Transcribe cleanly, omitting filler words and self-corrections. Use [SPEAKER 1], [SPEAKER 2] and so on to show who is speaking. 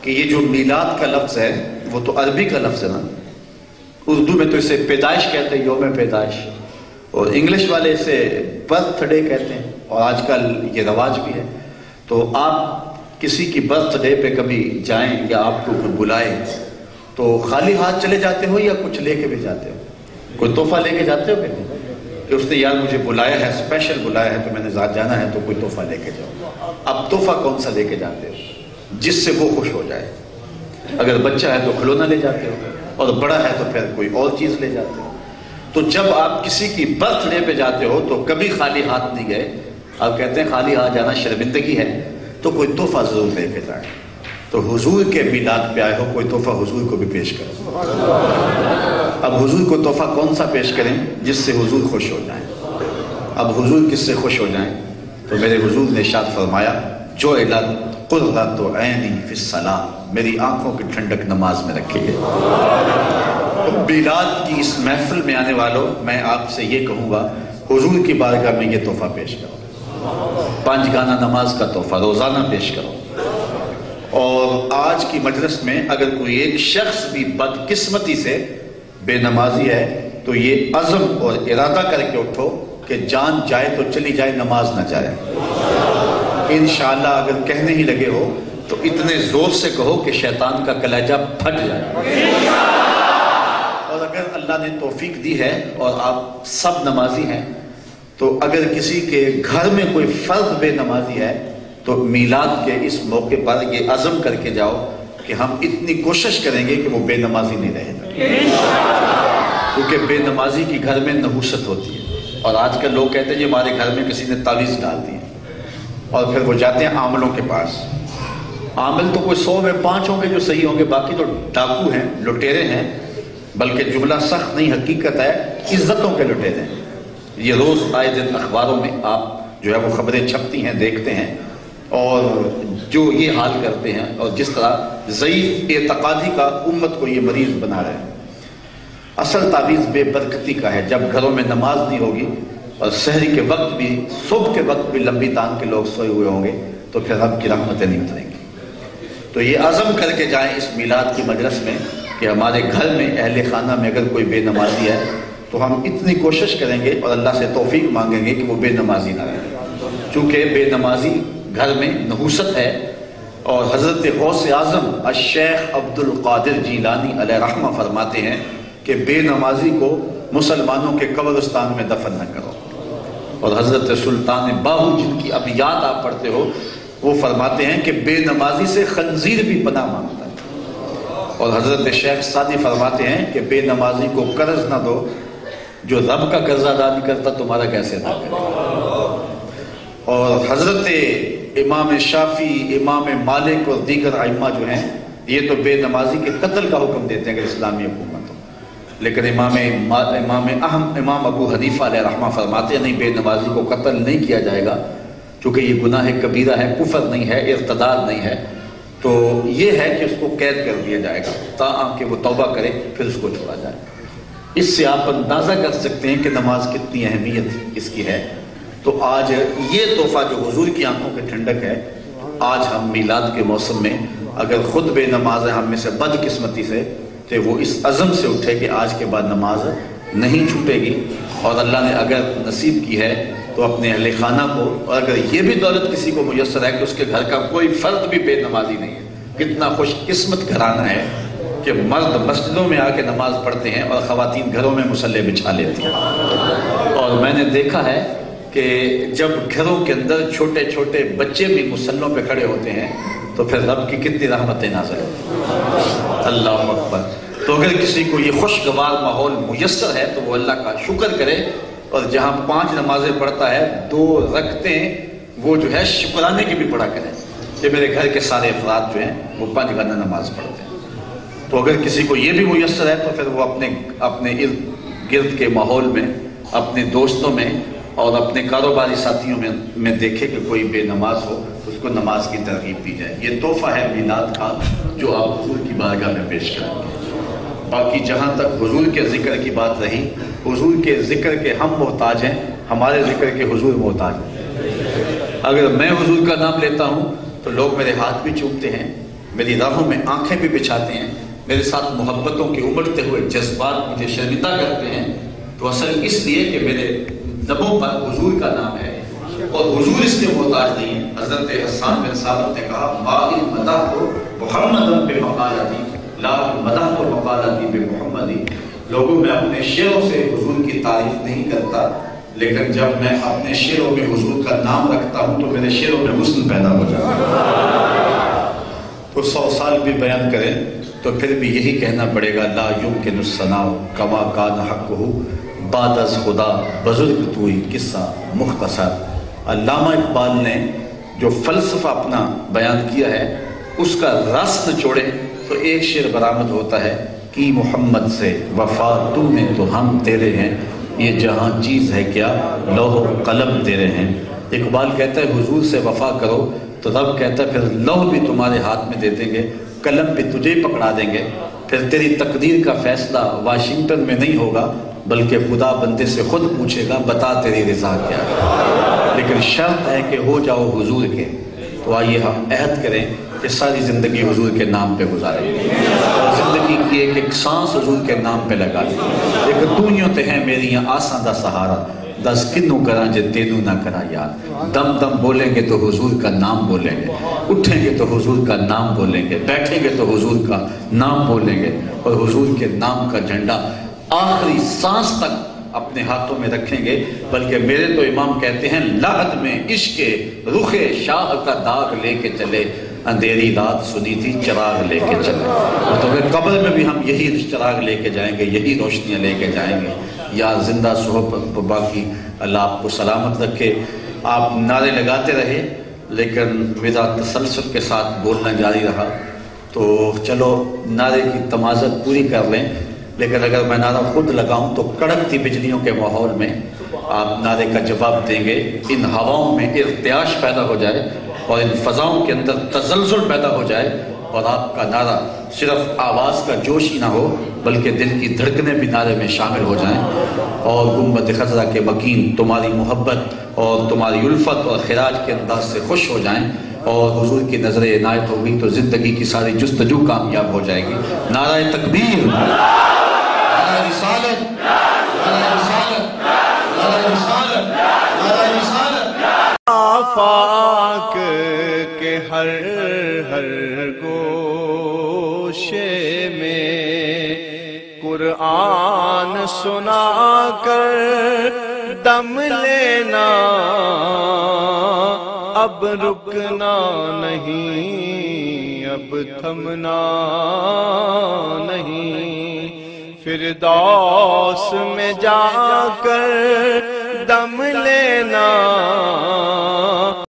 [SPEAKER 1] کہ یہ جو میلاد کا لفظ ہے وہ تو عربی کا لفظ ہے نا، اردو میں تو اسے پیدائش کہتے ہیں، یوم پیدائش، اور انگلش والے اسے برتھ ڈے کہتے ہیں، اور آج کل یہ رواج بھی ہے۔ تو آپ کسی کی برتھ ڈے پہ کبھی جائیں یا آپ کو کوئی بلائے تو خالی ہاتھ چلے جاتے ہو یا کچھ لے کے بھی جاتے ہو؟ کوئی تحفہ لے کے جاتے ہو کہ اس نے یار مجھے بلایا ہے، اسپیشل بلایا ہے تو میں نے ذات جانا ہے تو کوئی تحفہ لے کے جاؤ؟ اب تحفہ کون سا لے کے جاتے ہو جس سے وہ خوش ہو جائے؟ اگر بچہ ہے تو کھلونا لے جاتے ہو، اور بڑا ہے تو پھر کوئی اور چیز لے جاتے ہو۔ تو جب آپ کسی کی برتھ ڈے پہ جاتے ہو تو کبھی خالی ہاتھ نہیں گئے، آپ کہتے ہیں خالی ہاتھ جانا شرمندگی ہے، تو کوئی تحفہ ضرور لے کے جائیں۔ تو حضور کے میلاد پہ آئے ہو، کوئی تحفہ حضور کو بھی پیش کرو۔ اب حضور کو تحفہ کون سا پیش کریں جس سے حضور خوش ہو جائیں؟ اب حضور کس سے خوش ہو جائیں؟ تو میرے حضور نے ارشاد فرمایا، جو قرۃ عینی فی الصلاۃ، میری آنکھوں کی ٹھنڈک نماز میں رکھیے۔ میلاد کی اس محفل میں آنے والوں، میں آپ سے یہ کہوں گا، حضور کی بارگاہ میں یہ تحفہ پیش کرو، 5 گانا نماز کا تحفہ روزانہ پیش کرو۔ اور آج کی مجلس میں اگر کوئی ایک شخص بھی بدقسمتی سے بے نمازی ہے تو یہ عزم اور ارادہ کر کے اٹھو کہ جان جائے تو چلی جائے، نماز نہ جائے۔ انشاءاللہ اگر کہنے ہی لگے ہو تو اتنے زور سے کہو کہ شیطان کا کلیجہ پھٹ جائے۔ اور اگر اللہ نے توفیق دی ہے اور آپ سب نمازی ہیں تو اگر کسی کے گھر میں کوئی فرد بے نمازی ہے تو میلاد کے اس موقع پر یہ عزم کر کے جاؤ کہ ہم اتنی کوشش کریں گے کہ وہ بے نمازی نہیں رہے گا، کیونکہ بے نمازی کی گھر میں نحوست ہوتی ہے۔ اور آج کل لوگ کہتے ہیں جی ہمارے گھر میں کسی نے تعویذ ڈال دی، اور پھر وہ جاتے ہیں عاملوں کے پاس۔ عامل تو کوئی 100 میں 5 ہوں گے جو صحیح ہوں گے، باقی تو ڈاکو ہیں، لٹیرے ہیں، بلکہ جملہ سخت نہیں حقیقت ہے، عزتوں کے لٹیرے ہیں۔ یہ روز آئے دن اخباروں میں آپ جو ہے وہ خبریں چھپتی ہیں، دیکھتے ہیں، اور جو یہ حال کرتے ہیں، اور جس طرح ضعیف اعتقادی کا امت کو یہ مریض بنا رہے ہیں۔ اصل تعویذ بے برکتی کا ہے۔ جب گھروں میں نماز نہیں ہوگی اور سحری کے وقت بھی، صبح کے وقت بھی لمبی تان کے لوگ سوئے ہوئے ہوں گے تو پھر رب کی رحمتیں نہیں اتریں گی۔ تو یہ عزم کر کے جائیں اس میلاد کی مجلس میں کہ ہمارے گھر میں، اہل خانہ میں اگر کوئی بے نمازی ہے تو ہم اتنی کوشش کریں گے اور اللہ سے توفیق مانگیں گے کہ وہ بے نمازی نہ رہے، چونکہ بے نمازی گھر میں نحوست ہے۔ اور حضرت غوث اعظم الشیخ عبد القادر جیلانی علیہ رحمہ فرماتے ہیں کہ بے نمازی کو مسلمانوں کے قبرستان میں دفن نہ کرو۔ اور حضرت سلطان باہو جن کی ابیات آپ پڑھتے ہو، وہ فرماتے ہیں کہ بے نمازی سے خنزیر بھی پناہ مانگتا ہے۔ اور حضرت شیخ سعدی فرماتے ہیں کہ بے نمازی کو قرض نہ دو، جو رب کا قرض ادا نہیں کرتا تمہارا کیسے ادا کرے گا۔ اور حضرت امام شافعی، امام مالک اور دیگر ائمہ جو ہیں یہ تو بے نمازی کے قتل کا حکم دیتے ہیں کہ اسلامی حکومت ہو، لیکن امام ابو حنیفہ علیہ رحمہ فرماتے ہیں نہیں، بے نمازی کو قتل نہیں کیا جائے گا، چونکہ یہ گناہ کبیرہ ہے، کفر نہیں ہے، ارتداد نہیں ہے، تو یہ ہے کہ اس کو قید کر دیا جائے گا تاکہ وہ توبہ کرے، پھر اس کو چھوڑا جائے۔ اس سے آپ اندازہ کر سکتے ہیں کہ نماز کتنی اہمیت اس کی ہے۔ تو آج یہ تحفہ جو حضور کی آنکھوں کی ٹھنڈک ہے، آج ہم میلاد کے موسم میں اگر خود بے نماز ہے ہم میں سے بدقسمتی سے، تو وہ اس عزم سے اٹھے کہ آج کے بعد نماز نہیں چھوٹے گی، اور اللہ نے اگر نصیب کی ہے تو اپنے اہل خانہ کو، اور اگر یہ بھی دولت کسی کو میسر ہے کہ اس کے گھر کا کوئی فرد بھی بے نمازی نہیں ہے، کتنا خوش قسمت گھرانہ ہے کہ مرد مسجدوں میں آ کے نماز پڑھتے ہیں اور خواتین گھروں میں مصلی بچھا لیتی ہیں۔ اور میں نے دیکھا ہے کہ جب گھروں کے اندر چھوٹے چھوٹے بچے بھی مصلوں پہ کھڑے ہوتے ہیں تو پھر رب کی کتنی رحمتیں نازل ہوتی۔ اللہ اکبر۔ تو اگر کسی کو یہ خوشگوار ماحول میسر ہے تو وہ اللہ کا شکر کرے، اور جہاں 5 نمازیں پڑھتا ہے 2 رکعتیں وہ جو ہے شکرانے کی بھی پڑھا کرے کہ میرے گھر کے سارے افراد جو ہیں وہ 5 گانا نماز پڑھتے ہیں۔ تو اگر کسی کو یہ بھی میسر ہے تو پھر وہ اپنے ارد گرد کے ماحول میں، اپنے دوستوں میں اور اپنے کاروباری ساتھیوں میں دیکھے کہ کوئی بے نماز ہو، اس کو نماز کی ترغیب دی جائے۔ یہ تحفہ ہے میلاد کا جو آپ حضور کی بارگاہ میں پیش کریں گے۔ باقی جہاں تک حضور کے ذکر کی بات رہی، حضور کے ذکر کے ہم محتاج ہیں، ہمارے ذکر کے حضور محتاج ہیں۔ اگر میں حضور کا نام لیتا ہوں تو لوگ میرے ہاتھ بھی چومتے ہیں، میری راہوں میں آنکھیں بھی بچھاتے ہیں، میرے ساتھ محبتوں کے امڑتے ہوئے جذبات مجھے شرمندہ کرتے ہیں، تو اصل اس لیے کہ میرے لبوں پر حضور کا نام ہے اور حضور اس کے محتاج نہیں ہے۔ حضرت حسان بن ثابت نے کہا ماء مدح کو محمد بمقالتی لا مدح کو مقالتی بمحمدی، لوگوں میں اپنے شعروں سے حضور کی تعریف نہیں کرتا، لیکن جب میں اپنے شعروں میں حضور کا نام رکھتا ہوں تو میرے شعروں میں حسن پیدا ہو جاتا ہے۔ تو 100 سال بھی بیان کریں تو پھر بھی یہی کہنا پڑے گا لا یمکن الثناء کما کان حقہ بعد از خدا بزرگ توئی قصہ مختصر۔ علامہ اقبال نے جو فلسفہ اپنا بیان کیا ہے اس کا رس نچوڑے تو ایک شعر برآمد ہوتا ہے کہ محمد سے وفا تو میں تو ہم تیرے ہیں، یہ جہاں چیز ہے کیا لوح و قلم تیرے ہیں۔ اقبال کہتا ہے حضور سے وفا کرو تو رب کہتا ہے پھر لوح بھی تمہارے ہاتھ میں دے دیں گے، قلم بھی تجھے پکڑا دیں گے، پھر تیری تقدیر کا فیصلہ واشنگٹن میں نہیں ہوگا بلکہ خدا بندے سے خود پوچھے گا بتا تیری رضا کیا ہے، لیکن شرط ہے کہ ہو جاؤ حضور کے۔ تو آئیے ہم عہد کریں کہ ساری زندگی حضور کے نام پہ گزاریں گے اور زندگی کی ایک سانس حضور کے نام پہ لگا دیں۔ ایک دنیا تے ہیں میری آساں دا سہارا، دس کنوں کراں جے تینوں نہ کرا یار، دم دم بولیں گے تو حضور کا نام بولیں گے، اٹھیں گے تو حضور کا نام بولیں گے، بیٹھیں گے تو حضور کا نام بولیں گے، اور حضور کے نام کا جھنڈا آخری سانس تک اپنے ہاتھوں میں رکھیں گے۔ بلکہ میرے تو امام کہتے ہیں لحد میں عشق رخ شاہ کا داغ لے کے چلے، اندھیری رات سنی تھی چراغ لے کے چلے۔ تو قبر میں بھی ہم یہی چراغ لے کے جائیں گے، یہی روشنیاں لے کے جائیں گے۔ یا زندہ صحبت باقی اللہ آپ کو سلامت رکھے۔ آپ نعرے لگاتے رہے لیکن میرا تسلسل کے ساتھ بولنا جاری رہا، تو چلو نعرے کی تمازت پوری کر لیں، لیکن اگر میں نعرہ خود لگاؤں تو کڑکتی بجلیوں کے ماحول میں آپ نعرے کا جواب دیں گے، ان ہواؤں میں ارتعاش پیدا ہو جائے اور ان فضاؤں کے اندر تزلزل پیدا ہو جائے، اور آپ کا نعرہ صرف آواز کا جوش ہی نہ ہو بلکہ دل کی دھڑکنیں بھی نعرے میں شامل ہو جائیں، اور گنبد خضرا کے مکین تمہاری محبت اور تمہاری الفت اور خراج کے انداز سے خوش ہو جائیں، اور حضور کی نظر عنایت ہوگی تو زندگی کی ساری جستجو کامیاب ہو جائے گی۔ نعرہ تکبیر، نعرہ رسالت، نعرہ رسالت، نعرہ رسالت، نعرہ رسالت۔
[SPEAKER 2] آفاق کے ہر گوشے میں قرآن سنا کر دم لینا، اب رکنا نہیں، اب تھمنا نہیں، فردوس میں جا کر دم لینا۔